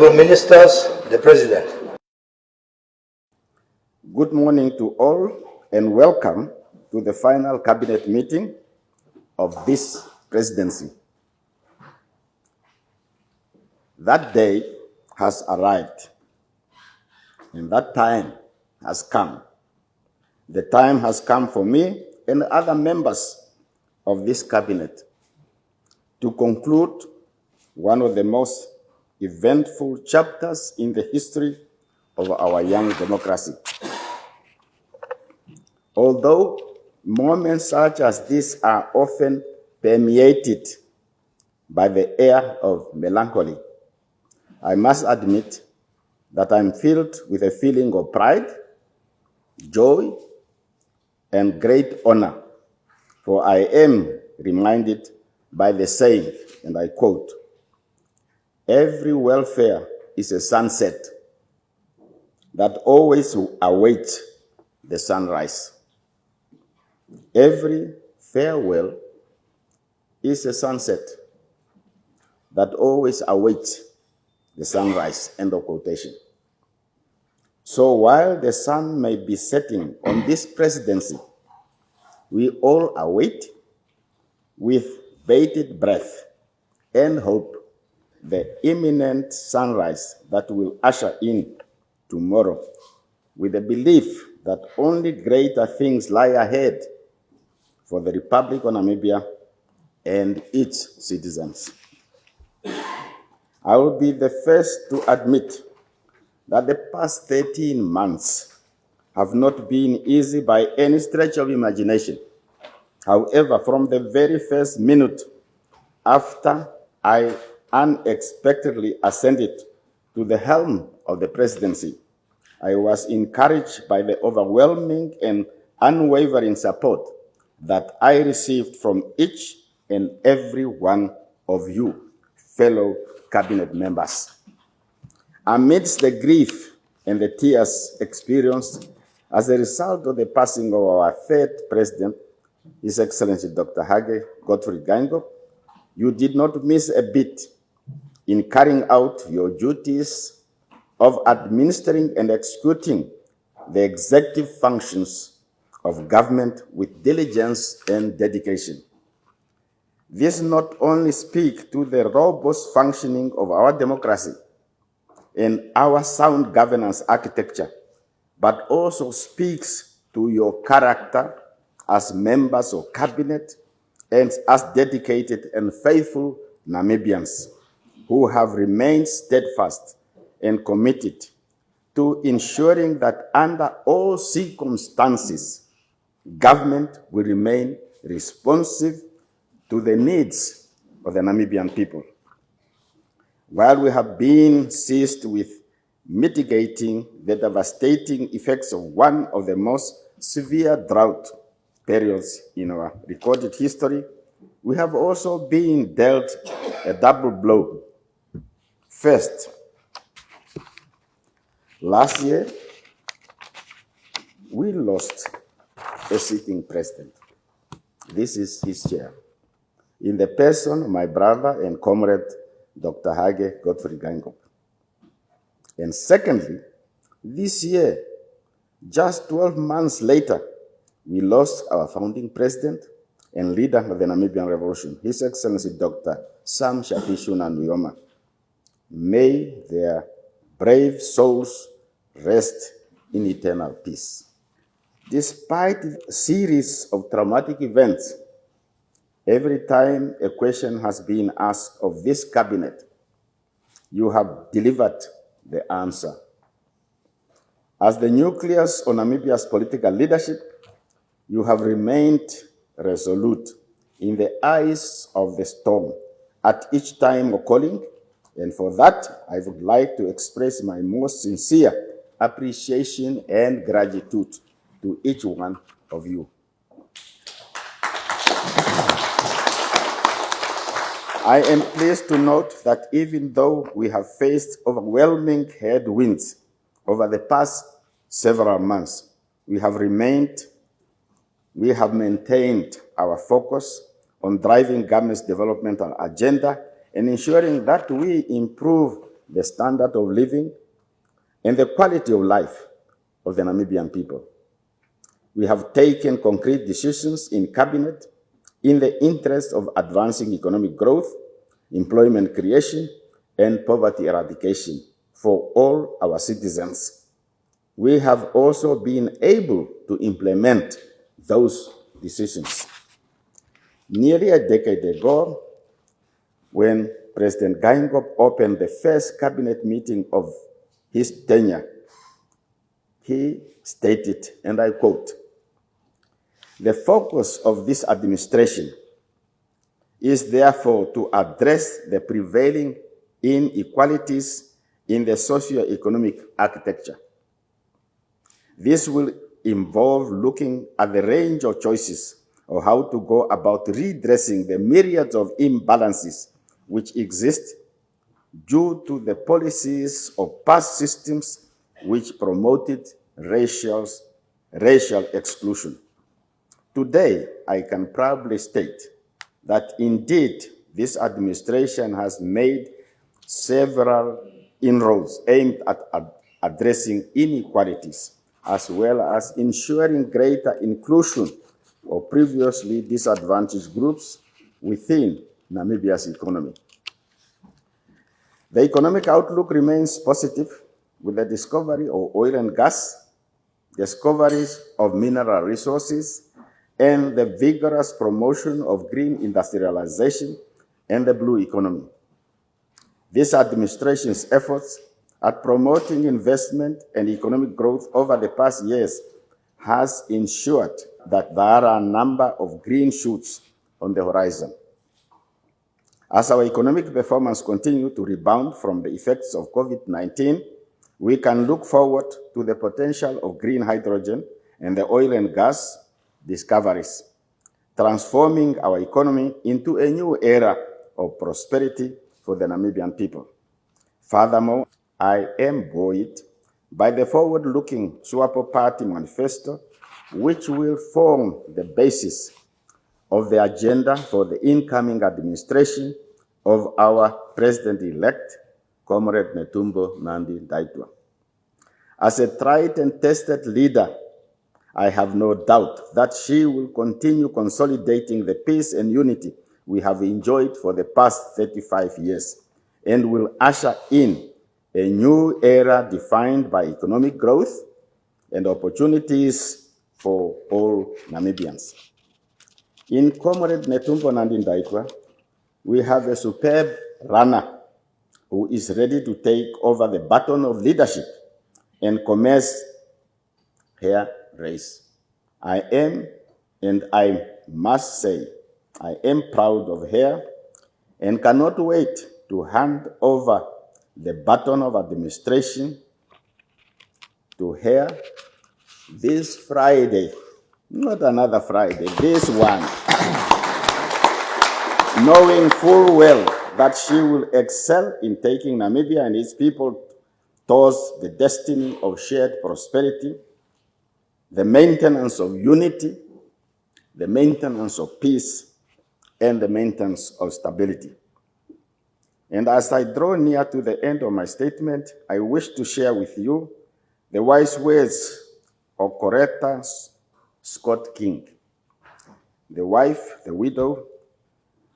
Honorable Ministers, the President. Good morning to all and welcome to the final cabinet meeting of this presidency. That day has arrived and that time has come. The time has come for me and other members of this cabinet to conclude one of the most eventful chapters in the history of our young democracy. Although moments such as this are often permeated by the air of melancholy, I must admit that I'm filled with a feeling of pride, joy, and great honor, for I am reminded by the saying, and I quote, "Every welfare is a sunset that always awaits the sunrise." Every farewell is a sunset that always awaits the sunrise, end of quotation. So while the sun may be setting on this presidency, we all await with bated breath and hope the imminent sunrise that will usher in tomorrow, with the belief that only greater things lie ahead for the Republic of Namibia and its citizens. I will be the first to admit that the past 13 months have not been easy by any stretch of imagination. However, from the very first minute after I unexpectedly ascended to the helm of the presidency, I was encouraged by the overwhelming and unwavering support that I received from each and every one of you, fellow cabinet members. Amidst the grief and the tears experienced as a result of the passing of our third president, His Excellency Dr. Hage Gottfried Geingob, you did not miss a bit in carrying out your duties of administering and executing the executive functions of government with diligence and dedication. This not only speaks to the robust functioning of our democracy and our sound governance architecture, but also speaks to your character as members of cabinet and as dedicated and faithful Namibians who have remained steadfast and committed to ensuring that under all circumstances, government will remain responsive to the needs of the Namibian people. While we have been seized with mitigating the devastating effects of one of the most severe drought periods in our recorded history, we have also been dealt a double blow. First, last year, we lost a sitting president. This is his chair, in the person of my brother and comrade, Dr. Hage Gottfried Geingob. And secondly, this year, just 12 months later, we lost our founding president and leader of the Namibian Revolution, His Excellency Dr. Sam Shafishuna Nujoma. May their brave souls rest in eternal peace. Despite a series of traumatic events, every time a question has been asked of this cabinet, you have delivered the answer. As the nucleus of Namibia's political leadership, you have remained resolute in the eyes of the storm at each time of calling, and for that, I would like to express my most sincere appreciation and gratitude to each one of you. I am pleased to note that even though we have faced overwhelming headwinds over the past several months, we have maintained our focus on driving government's developmental agenda and ensuring that we improve the standard of living, and the quality of life of the Namibian people. We have taken concrete decisions in Cabinet in the interest of advancing economic growth, employment creation, and poverty eradication for all our citizens. We have also been able to implement those decisions. Nearly a decade ago, when President Geingob opened the first cabinet meeting of his tenure, he stated, and I quote, "The focus of this administration is therefore to address the prevailing inequalities in the socio-economic architecture. This will involve looking at the range of choices of how to go about redressing the myriads of imbalances which exist due to the policies of past systems which promoted racial exclusion. Today, I can proudly state that indeed this administration has made several inroads aimed at addressing inequalities, as well as ensuring greater inclusion of previously disadvantaged groups within Namibia's economy. The economic outlook remains positive with the discovery of oil and gas, discoveries of mineral resources, and the vigorous promotion of green industrialization and the blue economy. This administration's efforts at promoting investment and economic growth over the past years has ensured that there are a number of green shoots on the horizon. As our economic performance continues to rebound from the effects of COVID-19, we can look forward to the potential of green hydrogen and the oil and gas discoveries, transforming our economy into a new era of prosperity for the Namibian people. Furthermore, I am buoyed by the forward-looking SWAPO Party manifesto, which will form the basis of the agenda for the incoming administration of our President-elect, Comrade Netumbo Nandi-Ndaitwah. As a tried and tested leader, I have no doubt that she will continue consolidating the peace and unity we have enjoyed for the past 35 years and will usher in a new era defined by economic growth and opportunities for all Namibians. In Comrade Netumbo Nandi-Ndaitwah, we have a superb runner who is ready to take over the baton of leadership and commence her race. I am, and I must say, I am proud of her and cannot wait to hand over the baton of administration to her this Friday, not another Friday, this one, knowing full well that she will excel in taking Namibia and its people towards the destiny of shared prosperity, the maintenance of unity, the maintenance of peace, and the maintenance of stability. And as I draw near to the end of my statement, I wish to share with you the wise words of Coretta Scott King, the wife, the widow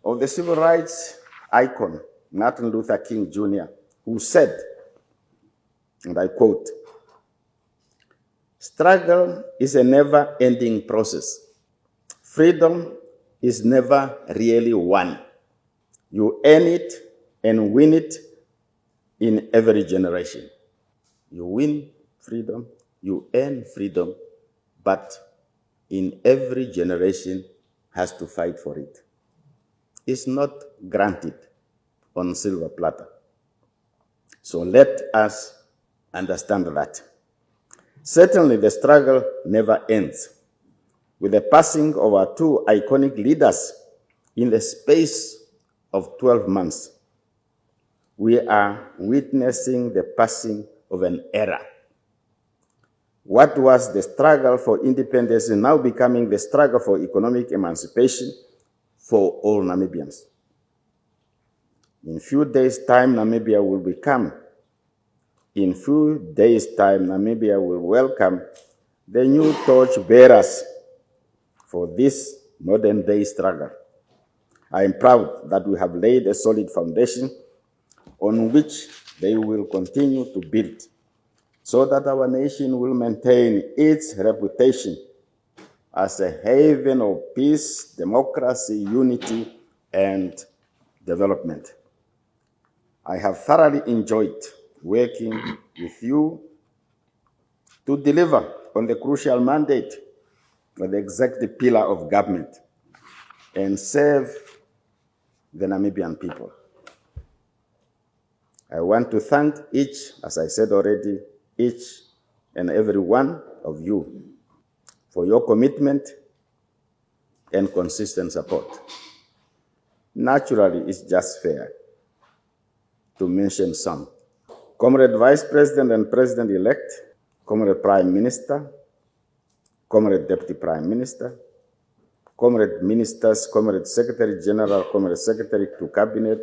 of the civil rights icon, Martin Luther King Jr., who said, and I quote, "Struggle is a never-ending process. Freedom is never really won. You earn it and win it in every generation." You win freedom, you earn freedom, but in every generation has to fight for it. It's not granted on silver platter. So let us understand that. Certainly the struggle never ends. With the passing of our two iconic leaders in the space of 12 months, we are witnessing the passing of an era. What was the struggle for independence is now becoming the struggle for economic emancipation for all Namibians. In a few days' time, Namibia will become in few days' time, Namibia will welcome the new torch bearers for this modern-day struggle. I am proud that we have laid a solid foundation on which they will continue to build, so that our nation will maintain its reputation as a haven of peace, democracy, unity, and development. I have thoroughly enjoyed working with you to deliver on the crucial mandate of the executive pillar of government and serve the Namibian people. I want to thank each, as I said already, each and every one of you for your commitment and consistent support. Naturally, it's just fair to mention some. Comrade Vice President and President-elect, Comrade Prime Minister, Comrade Deputy Prime Minister, Comrade Ministers, Comrade Secretary General, Comrade Secretary to Cabinet,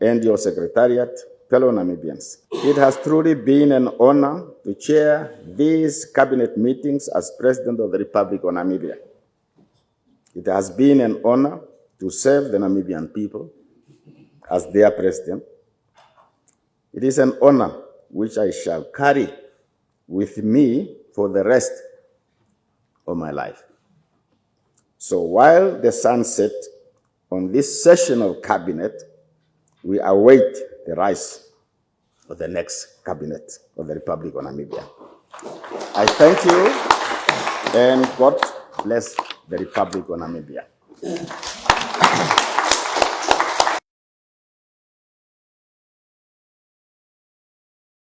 and your Secretariat, fellow Namibians. It has truly been an honor to chair these cabinet meetings as President of the Republic of Namibia. It has been an honor to serve the Namibian people as their President. It is an honor which I shall carry with me for the rest of my life. So while the sun sets on this session of cabinet, we await the rise of the next cabinet of the Republic of Namibia. I thank you, and God bless the Republic of Namibia.